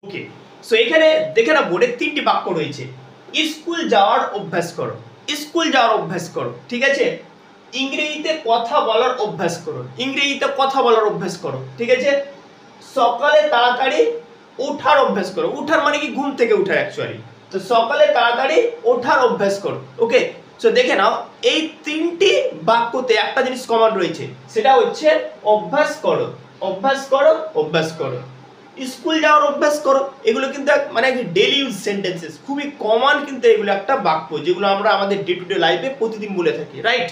ওকে, so এখানে দেখে না বোর্ডে তিনটি বাক্য রয়েছে। স্কুল যাওয়ার অভ্যাস করো, স্কুল যাওয়ার অভ্যাস করো, ঠিক আছে। ইংরেজিতে কথা বলার অভ্যাস করো, ইংরেজিতে কথা বলার অভ্যাস করো, ঠিক আছে। সকালে তাড়াতাড়ি ওঠার অভ্যাস করো, উঠার মানে কি ঘুম থেকে উঠার অ্যাকচুয়ালি, তো সকালে তাড়াতাড়ি ওঠার অভ্যাস করো। ওকে, সো দেখে নাও এই তিনটি বাক্যতে একটা জিনিস কমন রয়েছে, সেটা হচ্ছে অভ্যাস করো, অভ্যাস করো, অভ্যাস করো। স্কুল যাওয়ার অভ্যাস করো, এগুলো কিন্তু মানে ডেইলি ইউজ সেন্টেন্সেস, খুবই কমন কিন্তু এগুলো একটা বাক্য যেগুলো আমরা আমাদের ডে টু ডে লাইফে প্রতিদিন বলে থাকি, রাইট।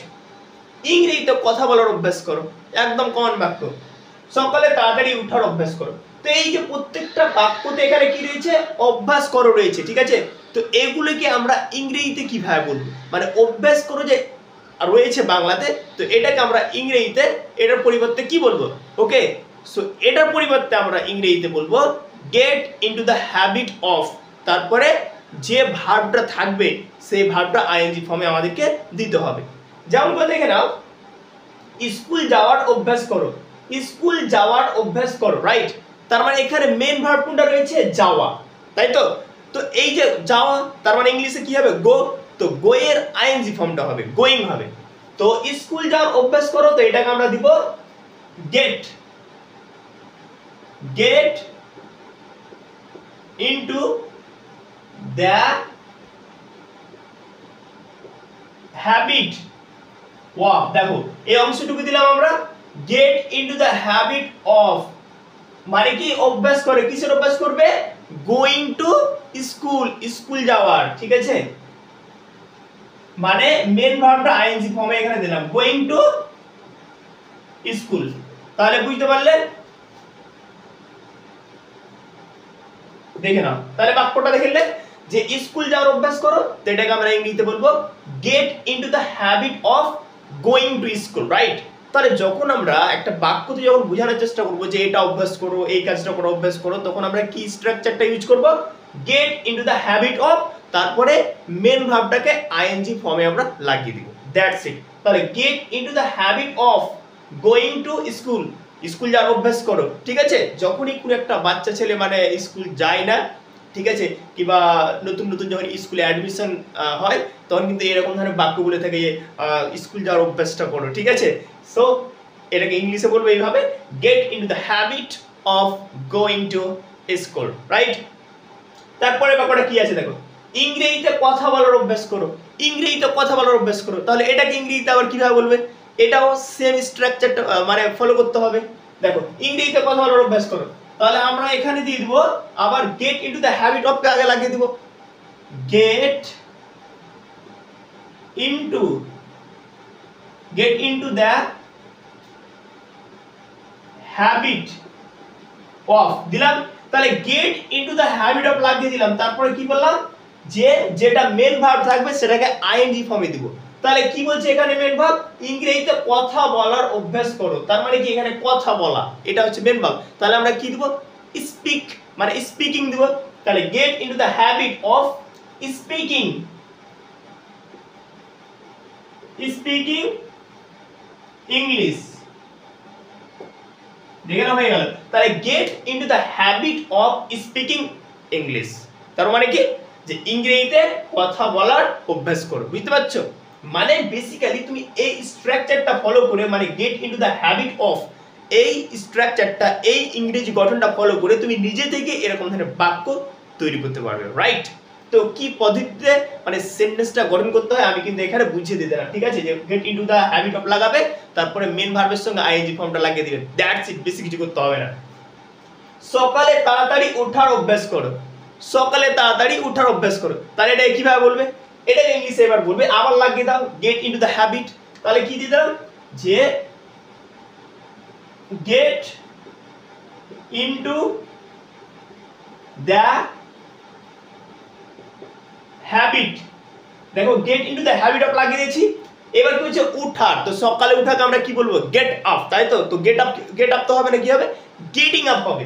ইংরেজিতে কথা বলার অভ্যাস করো, একদম কমন বাক্য। সকালে তাড়াতাড়ি উঠার অভ্যাস করো। তো এই যে প্রত্যেকটা বাক্যতে এখানে কি রয়েছে, অভ্যাস করো রয়েছে, ঠিক আছে। তো এগুলোকে আমরা ইংরেজিতে কিভাবে বলবো, মানে অভ্যাস করো যে রয়েছে বাংলাতে, তো এটাকে আমরা ইংরেজিতে এটার পরিবর্তে কি বলবো। ওকে, সো এটার পরিবর্তে আমরা ইংরেজিতে বলবো gate into the habit of, তারপরে যে ভার্বটা থাকবে সেই ভার্বটা আইএনজি ফর্মে আমাদেরকে দিতে হবে। যেমন করে দেখে নাও, স্কুল যাওয়ার অভ্যাস করো, স্কুল যাওয়ার অভ্যাস করো, রাইট। তার মানে এখানে মেন ভার্ব কোনটা রয়েছে, যাওয়া, তাই তো। তো এই যে যাওয়া, তার মানে ইংলিশে কি হবে, গো। তো গো এর আইএনজি ফর্মটা হবে গোয়িং হবে। তো স্কুল যাওয়ার অভ্যাস করো, তো এটাকে আমরা দিব get, get into the habit. Wow, দেখো এই অংশটুকু দিলাম আমরা get into the habit of, মানে কি অভ্যাস করে, কিসের অভ্যাস করবে, গোয়িং টু স্কুল, স্কুল যাওয়ার, ঠিক আছে। মানে মেন ভার্বটা আইএনজি ফর্মে এখানে দিলাম গোয়িং টু স্কুল। তাহলে বুঝতে পারলে, দেখে নাও তাহলে বাক্যটা দেখলে যে স্কুল যাওয়ার অভ্যাস করো, তো এটাকে আমরা ইংরেজিতে বলবো gate into the habit of going to school, right. তাহলে যখন আমরা একটা বাক্যতে যখন বোঝানোর চেষ্টা করব যে এটা অভ্যাস করো, এই কাজটা করো, অভ্যাস করো, তখন আমরা কি স্ট্রাকচারটা ইউজ করব, gate into the habit of, তারপরে মেন ভার্বটাকে আইএনজি ফর্মে আমরা লাগিয়ে দিব, দ্যাটস ইট। তাহলে get into the habit of going to school, school যাওয়ার অভ্যাস করো, ঠিক আছে। যখনই কোনো একটা বাচ্চা ছেলে মানে স্কুল যায় না, ঠিক আছে, কিংবা নতুন নতুন যখন স্কুলে অ্যাডমিশন হয়, তখন কিন্তু এরকম ধরনের বাক্য বলে থাকে যে স্কুল যাওয়ার অভ্যাসটা করো, ঠিক আছে। সো এটাকে ইংলিশে বলবো এইভাবে, gate into the habit of going to school, right. তারপরে ব্যাপারটা কি আছে দেখো, ইংরেজিতে কথা বলার অভ্যাস করো, ইংরেজিতে কথা বলার অভ্যাস করো। তাহলে এটাকে ইংরেজিতে আবার কিভাবে বলবে, এটাও সেম স্ট্রাকচারটা মানে ফলো করতে হবে। দেখো ইংরেজিতে কথা বলার অভ্যাস করো, তাহলে আমরা এখানে দিয়ে দিব আবার get into the habit of কে আগে লাগিয়ে দিব, get into the habit of দিলাম। তাহলে get into the habit of লাগিয়ে দিলাম, তারপরে কি বললাম, যে যেটা মেন ভার্ব থাকবে সেটাকে আইএনজি ফর্মে দিব। তাহলে কি বলছে এখানে মেন ভার্ব, ইংরেজিতে কথা বলার অভ্যাস করো, তার মানে কি এখানে কথা বলা, এটা হচ্ছে মেন ভার্ব। তাহলে আমরা কি দিব, স্পিক, মানে স্পিকিং দিব। তাহলে get into the habit of speaking, speaking English, দেখে না হয়ে গেল। তাহলে get into the habit of speaking English, তার মানে কি যে ইংরেজিতে কথা বলার অভ্যাস করো, বুঝতে পারছো। মানে বেসিক্যালি তুমি এই স্ট্রাকচারটা ফলো করে, মানে gate into the habit of, এই স্ট্রাকচারটা, এই ইংরেজি গঠনটা ফলো করে তুমি নিজে থেকে এরকম ধরনের বাক্য তৈরি করতে পারবে, রাইট। তো কি পদ্ধতিতে মানে সেন্টেন্সটা গঠন করতে হয় আমি কিন্তু এখানে বুঝিয়ে দিতে না, ঠিক আছে। যে gate into the habit of লাগাবে, তারপরে মেন ভার্বের সঙ্গে আইএনজি ফর্মটা লাগিয়ে দিবে, দ্যাটস ইট, বেশি কিছু করতে হবে না। সকালে তাড়াতাড়ি ওঠার অভ্যাস করো, সকালে তাড়াতাড়ি ওঠার অভ্যাস করো। তাহলে এটা কিভাবে বলবে, এটা ইংলিশে এবার বলবে, আবার লাগিয়ে দাও গেট ইনটু দ্য হ্যাবিট। তাহলে কি দিয়ে দাও, যে গেট ইনটু দ্য হ্যাবিট, দেখো gate into the habit of লাগিয়ে দিয়েছি। এবার কি হচ্ছে, উঠার, তো সকালে উঠাকে আমরা কি বলবো, গেট আপ, তাই তো। তো গেট আপ তো হবে না, কি হবে, গেটিং আপ হবে।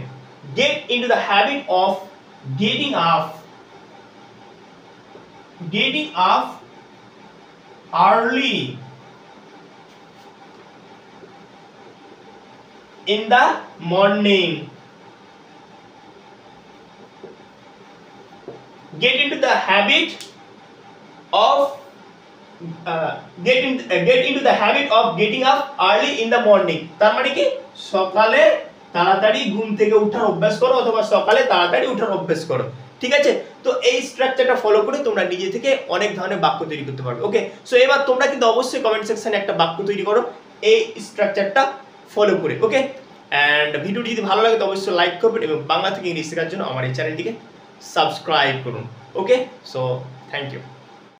Gate into the habit of getting up, getting up early in the morning, gate into the habit of get into the habit of getting up early in the morning, তার মানে কি সকালে তাড়াতাড়ি ঘুম থেকে ওঠার অভ্যাস করো অথবা সকালে তাড়াতাড়ি ওঠার অভ্যাস করো। ঠিক আছে, তো এই স্ট্রাকচারটা ফলো করে তোমরা নিজে থেকে অনেক ধরনের বাক্য তৈরি করতে পারবে। ওকে, সো এবার তোমরা কিন্তু অবশ্যই কমেন্ট সেকশনে একটা বাক্য তৈরি করো এই স্ট্রাকচারটা ফলো করে। ওকে, অ্যান্ড ভিডিওটি যদি ভালো লাগে তো অবশ্যই লাইক করবেন এবং বাংলা থেকে ইংলিশ শেখার জন্য আমার এই চ্যানেলটিকে সাবস্ক্রাইব করুন। ওকে, সো থ্যাংক ইউ।